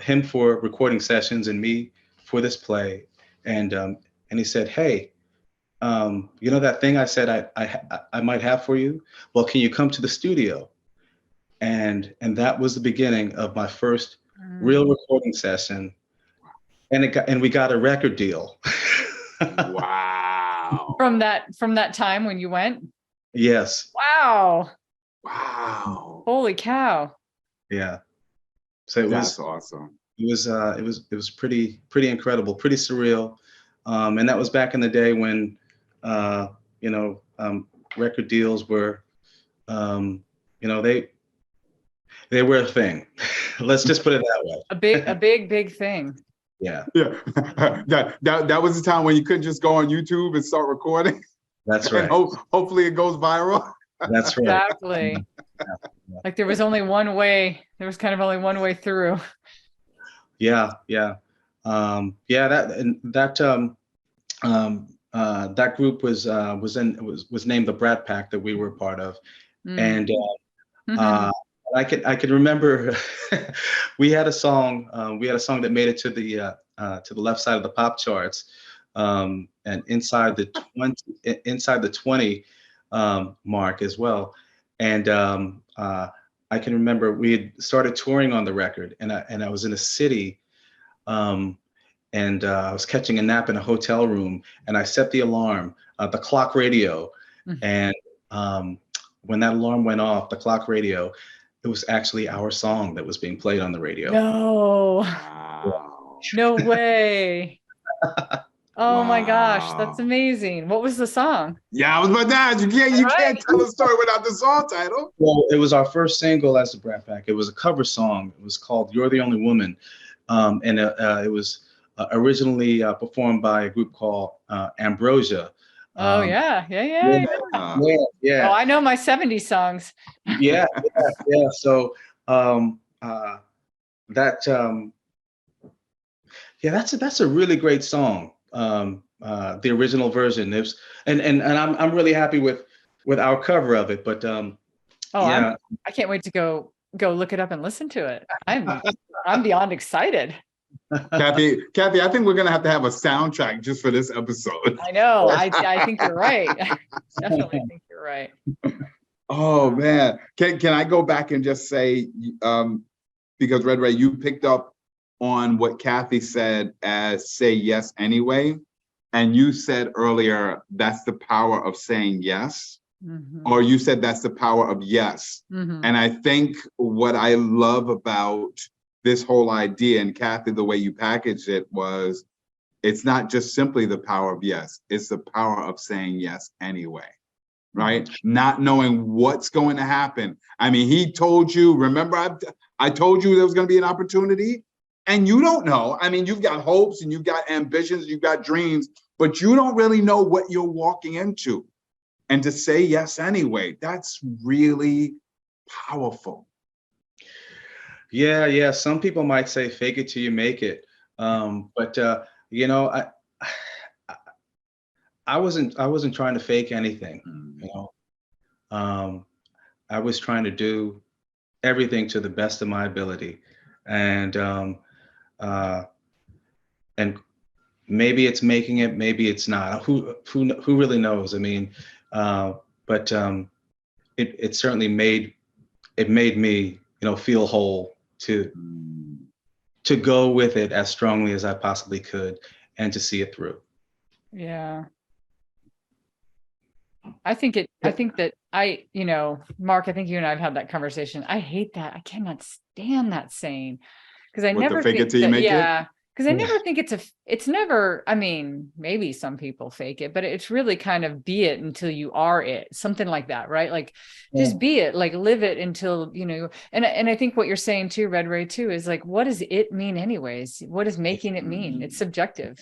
him for recording sessions and me for this play, and he said, "Hey, you know that thing I said I might have for you? Well, can you come to the studio?" And that was the beginning of my first real recording session, and we got a record deal. Wow. From that time when you went? Yes. Wow. Wow. Holy cow. Yeah. So That's awesome. it was pretty incredible, pretty surreal, and that was back in the day when you know, record deals were, you know, they were a thing. Let's just put it that way. A big thing. Yeah, Yeah. That was the time when you couldn't just go on YouTube and start recording that's and right. hopefully it goes viral. That's right. Exactly. Like there was only one way. There was kind of only one way through. Yeah, yeah, yeah. That group was named the Brat Pack that we were a part of, and Mhm. I can remember we had a song that made it to the left side of the pop charts, and inside the 20 mark as well, and I can remember we had started touring on the record, and I was in a city, um, and I was catching a nap in a hotel room, and I set the alarm, the clock radio, and when that alarm went off, the clock radio, it was actually our song that was being played on the radio. No. Wow. No way. Oh my gosh, that's Wow. amazing. What was the song? Yeah, I was about to ask. You can't tell a story without the song title. Well, it was our first single as the Brat Pack. It was a cover song. It was called "You're the Only Woman," and it was originally performed by a group called Ambrosia. Oh Um, yeah. yeah, Uh, yeah, Oh, I know my 70s songs. yeah. So that yeah, that's a really great song. The original version is, and I'm really happy with our cover of it. But Oh, yeah, I can't wait to go look it up and listen to it. I'm beyond excited. Cathey, I think we're gonna have to have a soundtrack just for this episode. I know. I think you're right. Definitely think you're right. Oh man, can I go back and just say, because Redray, you picked up on what Cathey said as say yes anyway, and you said earlier that's the power of saying yes, or you said that's the power of yes. And I think what I love about this whole idea, and Cathey, the way you packaged it was, it's not just simply the power of yes, it's the power of saying yes anyway. Right? Not knowing what's going to happen. I mean, he told you, remember, I told you there was going to be an opportunity, and you don't know. I mean, you've got hopes and you've got ambitions, you've got dreams, but you don't really know what you're walking into. And to say yes anyway, that's really powerful. yeah. Some people might say fake it till you make it, but you know, I wasn't trying to fake anything. You know, I was trying to do everything to the best of my ability. And and maybe it's making it, maybe it's not. Who really knows? I mean, but it certainly made me, feel whole to go with it as strongly as I possibly could and to see it through. Yeah. I think that Mark, I think you and I have had that conversation. I hate that. I cannot stand that saying, because I never fake it think till you that, make it. yeah, because I never think it's never, I mean, maybe some people fake it, but it's really kind of be it until you are it, something like that, right? Like just be it, like live it until, and I think what you're saying too, Redray too, is like, what does it mean anyways? What does making it mean? It's subjective.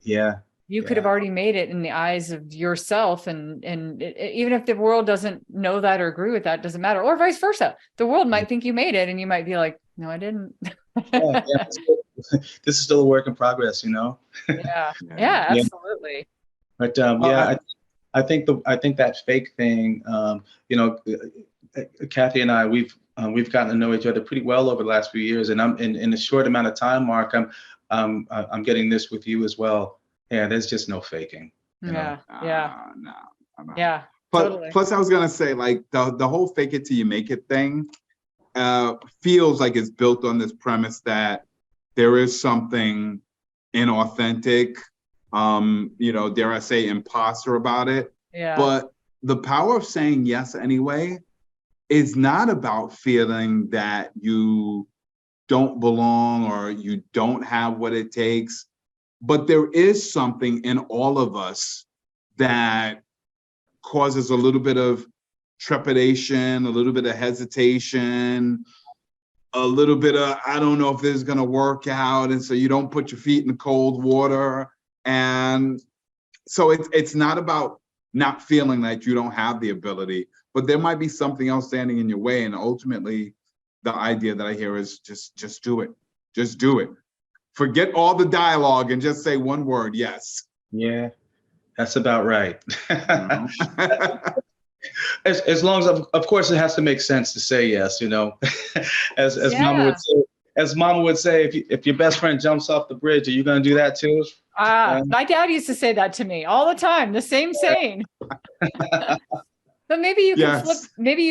Yeah. You could have already made it in the eyes of yourself, and even if the world doesn't know that or agree with that, it doesn't matter, or vice versa. The world might think you made it, and you might be like, "No, I didn't." Yeah. This is still a work in progress, Yeah, absolutely. But I think that fake thing, Cathey and I, we've gotten to know each other pretty well over the last few years, and I'm in a short amount of time, Mark, I'm getting this with you as well. Yeah, there's just no faking. No. Yeah. Totally. Plus, I was gonna say, like, the whole fake it till you make it thing feels like it's built on this premise that there is something inauthentic, dare I say, imposter about it. Yeah. But the power of saying yes anyway is not about feeling that you don't belong or you don't have what it takes. But there is something in all of us that causes a little bit of trepidation, a little bit of hesitation, a little bit of, I don't know if this is going to work out. And so you don't put your feet in the cold water. And so it's not about not feeling like you don't have the ability, but there might be something else standing in your way. And ultimately, the idea that I hear is just do it. Just do it. Forget all the dialogue and just say one word, yes. Yeah, that's about right. Mm-hmm. As long as, of course, it has to make sense to say yes, as Mama would say, if your best friend jumps off the bridge, are you going to do that too? My dad used to say that to me all the time, the same saying. But maybe you can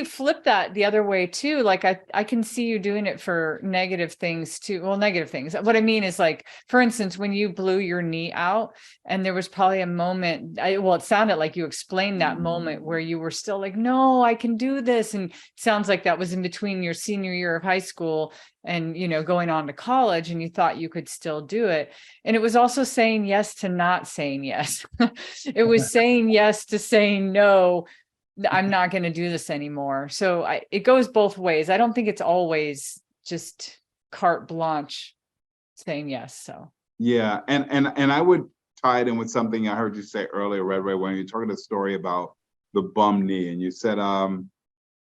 flip that the other way too. Like I can see you doing it for negative things too. Well, negative things. What I mean is, like, for instance, when you blew your knee out and there was probably a moment, it sounded like you explained that moment where you were still like, no, I can do this. And it sounds like that was in between your senior year of high school and, going on to college, and you thought you could still do it. And it was also saying yes to not saying yes. It was saying yes to saying no. I'm not going to do this anymore. So it goes both ways. I don't think it's always just carte blanche saying yes. So yeah, and I would tie it in with something I heard you say earlier, Redray, when you're talking the story about the bum knee, and you said I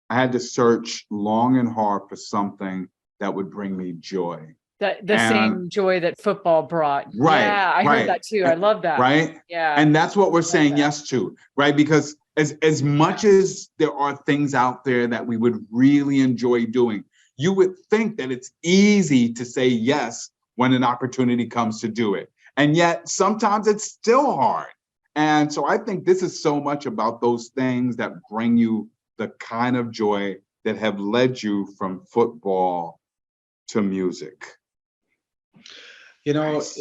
had to search long and hard for something that would bring me joy. The same joy that football brought. Right. Yeah, I heard that too. I love that. Right. Yeah. And that's what we're saying yes to, right? Because as much as there are things out there that we would really enjoy doing, you would think that it's easy to say yes when an opportunity comes to do it. And yet sometimes it's still hard. And so I think this is so much about those things that bring you the kind of joy that have led you from football to music. Nice.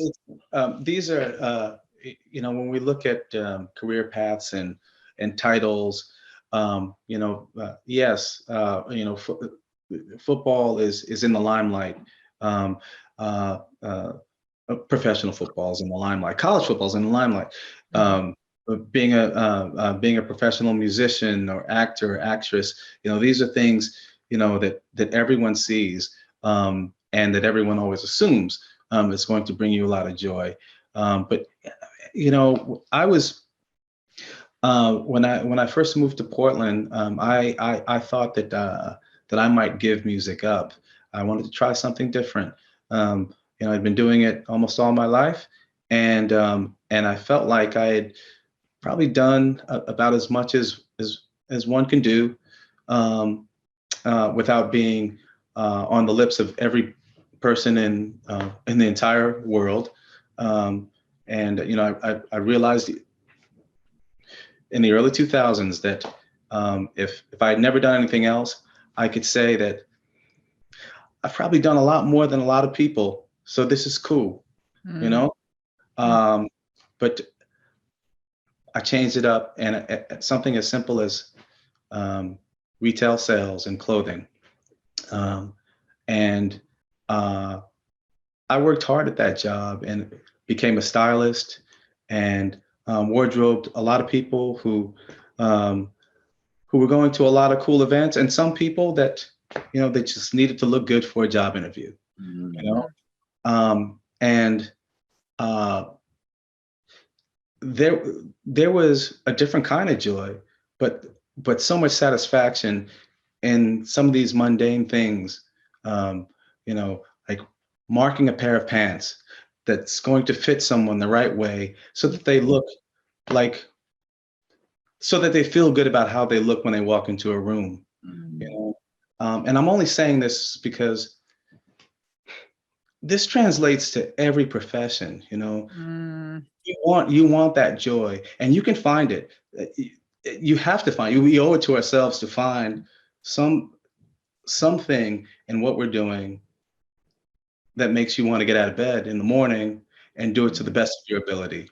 These are, when we look at career paths and titles, yes, football is in the limelight. Professional football is in the limelight. College football is in the limelight. Being a professional musician or actor or actress, these are things, that everyone sees, and that everyone always assumes is going to bring you a lot of joy. But I was when I first moved to Portland, I thought that I might give music up. I wanted to try something different. I'd been doing it almost all my life, and I felt like I had probably done about as much as one can do. without being on the lips of every person in the entire world. And I realized in the early 2000s that if I had never done anything else, I could say that I've probably done a lot more than a lot of people. So this is cool, you know? But I changed it up, and at something as simple as retail sales and clothing. And I worked hard at that job and became a stylist and wardrobed a lot of people who were going to a lot of cool events, and some people that, they just needed to look good for a job interview, and there was a different kind of joy, but so much satisfaction in some of these mundane things, like marking a pair of pants that's going to fit someone the right way so that they look like, so that they feel good about how they look when they walk into a room. And I'm only saying this because this translates to every profession. You want that joy, and you can find it. You have to find. We owe it to ourselves to find something in what we're doing that makes you want to get out of bed in the morning and do it to the best of your ability.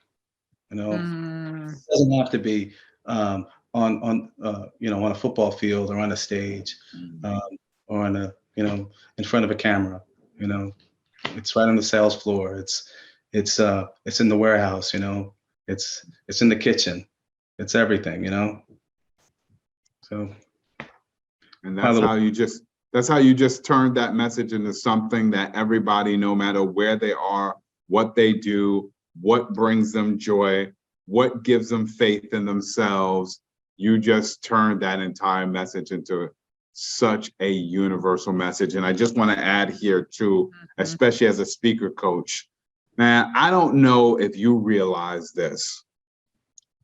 It doesn't have to be on a football field or on a stage, or on in front of a camera. It's right on the sales floor. It's in the warehouse. It's in the kitchen. It's everything. So. And that's how you just turned that message into something that everybody, no matter where they are, what they do, what brings them joy, what gives them faith in themselves, you just turned that entire message into such a universal message. And I just want to add here too, especially as a speaker coach, man, I don't know if you realize this,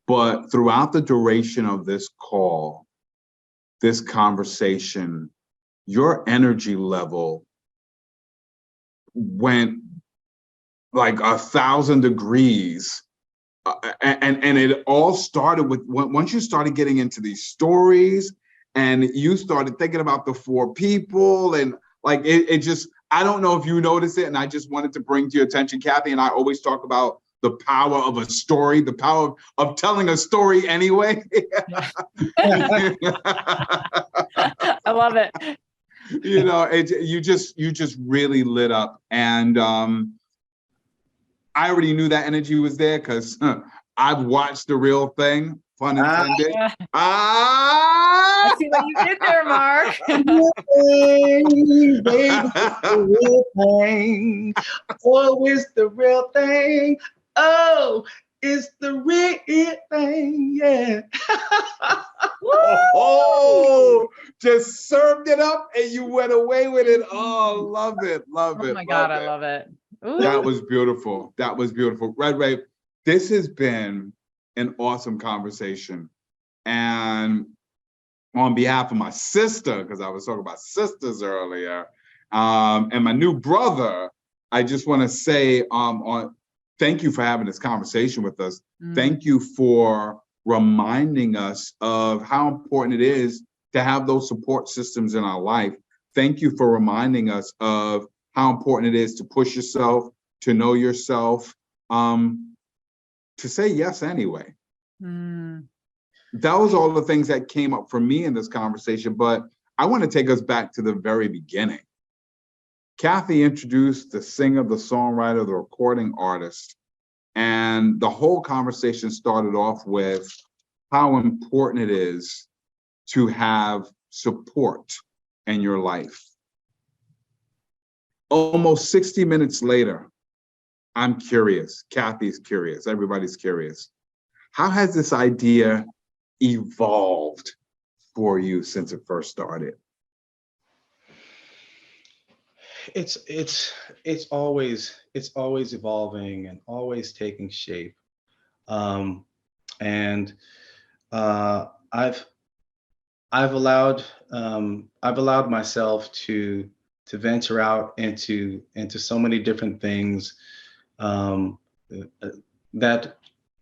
but throughout the duration of this call, this conversation, your energy level went like 1,000 degrees. And it all started with, once you started getting into these stories and you started thinking about the 4 people, and like it just, I don't know if you noticed it, and I just wanted to bring to your attention, Cathey and I always talk about the power of a story, the power of telling a story anyway. I love it. You just really lit up. And I already knew that energy was there because I've watched The Real Thing, pun intended. I see what you did there, Mark. The real thing. Oh, it's the real thing. Oh, it's the real thing. Yeah. Oh, just served it up and you went away with it. Oh, love it. Love it. Oh my God, I love it. Ooh. That was beautiful. That was beautiful. Redray, this has been an awesome conversation. And on behalf of my sister, because I was talking about sisters earlier, and my new brother, I just want to say thank you for having this conversation with us. Thank you for reminding us of how important it is to have those support systems in our life. Thank you for reminding us of how important it is to push yourself, to know yourself, to say yes anyway. That was all the things that came up for me in this conversation, but I want to take us back to the very beginning. Cathey introduced the singer, the songwriter, the recording artist, and the whole conversation started off with how important it is to have support in your life. Almost 60 minutes later, I'm curious, Cathey's curious, everybody's curious. How has this idea evolved for you since it first started? It's always evolving and always taking shape. I've I've allowed myself to venture out into so many different things um, that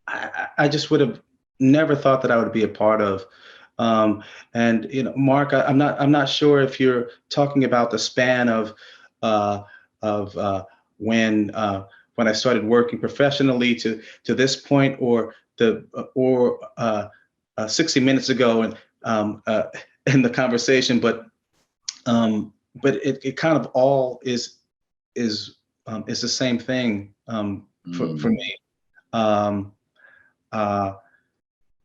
I just would have never thought that I would be a part of. And Mark, I'm not sure if you're talking about the span of when I started working professionally to this point, or 60 minutes ago, and in the conversation, but it kind of all is the same thing for me.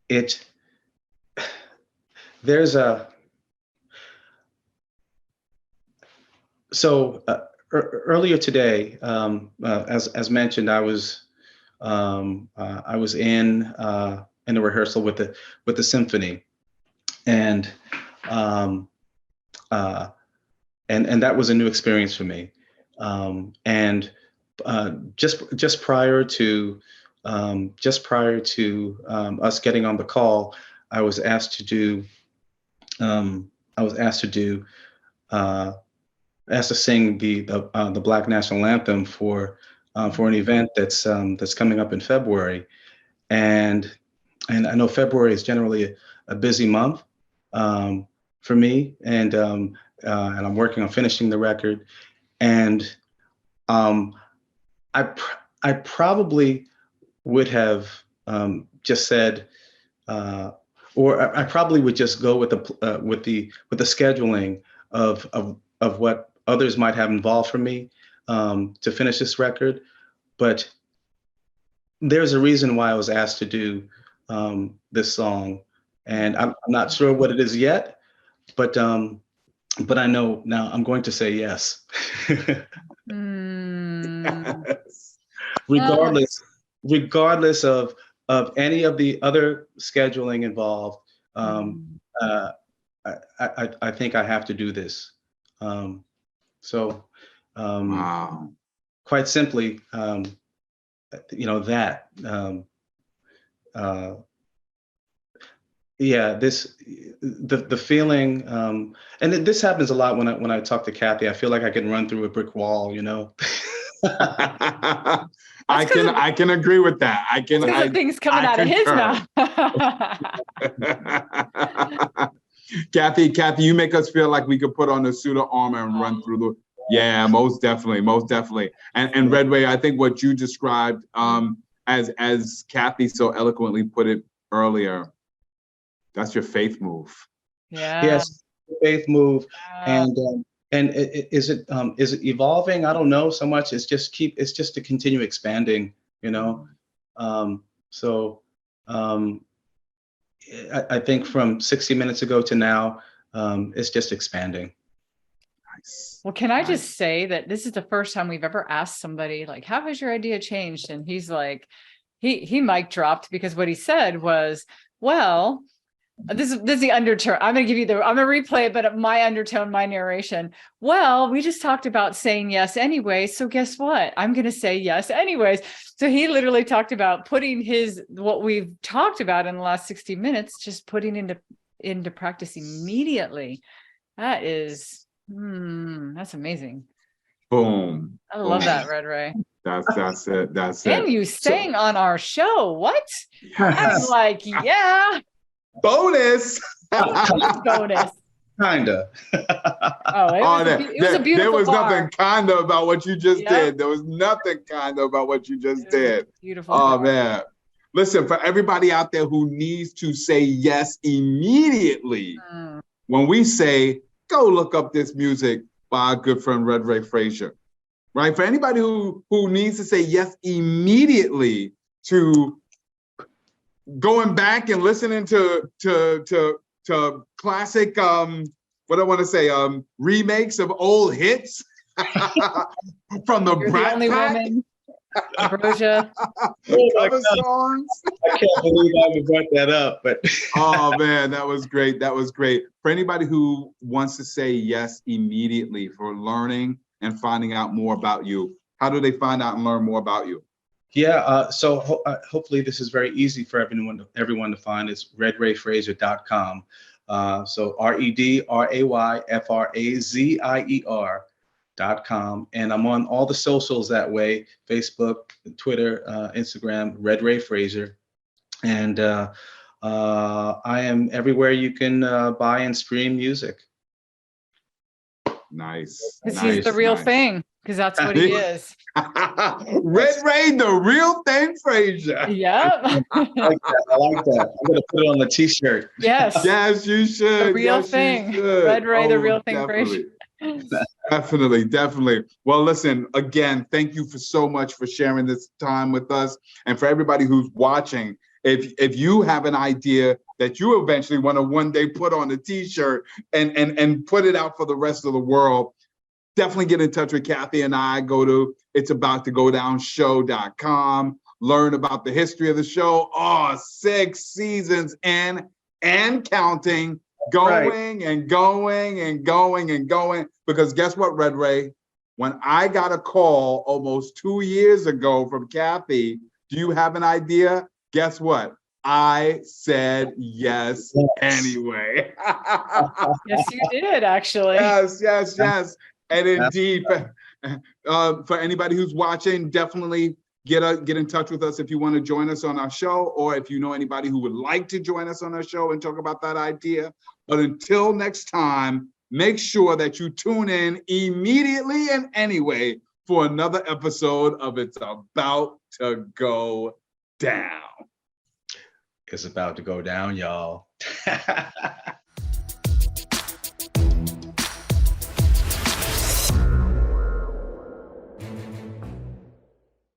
It there's a so earlier today, as mentioned, I was in the rehearsal with the symphony, and that was a new experience for me. And just prior to us getting on the call, I was asked to sing the Black National Anthem for an event that's coming up in February, and I know February is generally a busy month for me, and I'm working on finishing the record, and I probably would have just said, or I probably would just go with the scheduling of what others might have involved for me to finish this record. But there's a reason why I was asked to do this song, and I'm not sure what it is yet, but I know now I'm going to say yes. Regardless of any of the other scheduling involved, I think I have to do this. Wow. Quite simply, the feeling, and this happens a lot when I talk to Cathey. I feel like I can run through a brick wall, I can agree with that. Things coming out of his mouth. Cathey, you make us feel like we could put on a suit of armor and run through the. Yeah, most definitely. And Redray, I think what you described, as Cathey so eloquently put it earlier, that's your faith move. Yeah. Yes, faith move. And is it evolving? I don't know so much. It's just to continue expanding, I think from 60 minutes ago to now, it's just expanding. Nice. Well, can I just say that this is the first time we've ever asked somebody, like, how has your idea changed? And he's like, he mic dropped, because what he said was, well, this is the undertone. I'm going to replay it, but my undertone, my narration. Well, we just talked about saying yes anyway. So guess what? I'm going to say yes anyways. So he literally talked about putting what we've talked about in the last 60 minutes, just putting into practice immediately. That is, that's amazing. Boom. I love that, Redray. That's it. And you sang on our show. What? I'm like, yeah. Bonus. Bonus. Kinda. It was a beautiful There was bar. nothing kinda about what you just did. There was nothing kinda about what you just did. Beautiful. Oh, man. Listen, for everybody out there who needs to say yes immediately, when we say, go look up this music by our good friend Redray Frazier, right? For anybody who needs to say yes immediately to going back and listening to classic, what I want to say, remakes of old hits from the Brat Pack. Ambrosia. Cover songs. I can't believe I even brought that up, but oh man, that was great. For anybody who wants to say yes immediately for learning and finding out more about you, how do they find out and learn more about you? Yeah, so hopefully this is very easy for everyone to find. It's redrayfrazier.com. So RedraysFrazier.com. And I'm on all the socials that way: Facebook, Twitter, Instagram, Redray Frazier. And I am everywhere you can buy and stream music. Nice. Because nice, he's the real nice. thing, because that's what he is. Redray, the real thing, Frazier. Yep. I like that. I like that. I'm going to put it on the t-shirt. Yes. Yes, you should. The real Yes, you thing. should. Redray, the Oh, real thing, definitely. Frazier. Definitely, definitely. Well, listen, again, thank you for so much for sharing this time with us. And for everybody who's watching, if you have an idea that you eventually want to one day put on a t-shirt and put it out for the rest of the world, definitely get in touch with Cathey and I. Go to it'sabouttogodownshow.com. Learn about the history of the show. Oh, 6 seasons in and counting. Going and going and going and going. Because guess what, Redray? When I got a call almost 2 years ago from Cathey, do you have an idea? Guess what? I said yes anyway. Yes, you did, actually. Yes, yes, yes. And indeed, for anybody who's watching, definitely get in touch with us if you want to join us on our show, or if you know anybody who would like to join us on our show and talk about that idea. But until next time, make sure that you tune in immediately and anyway for another episode of It's About to Go Down. It's about to go down, y'all.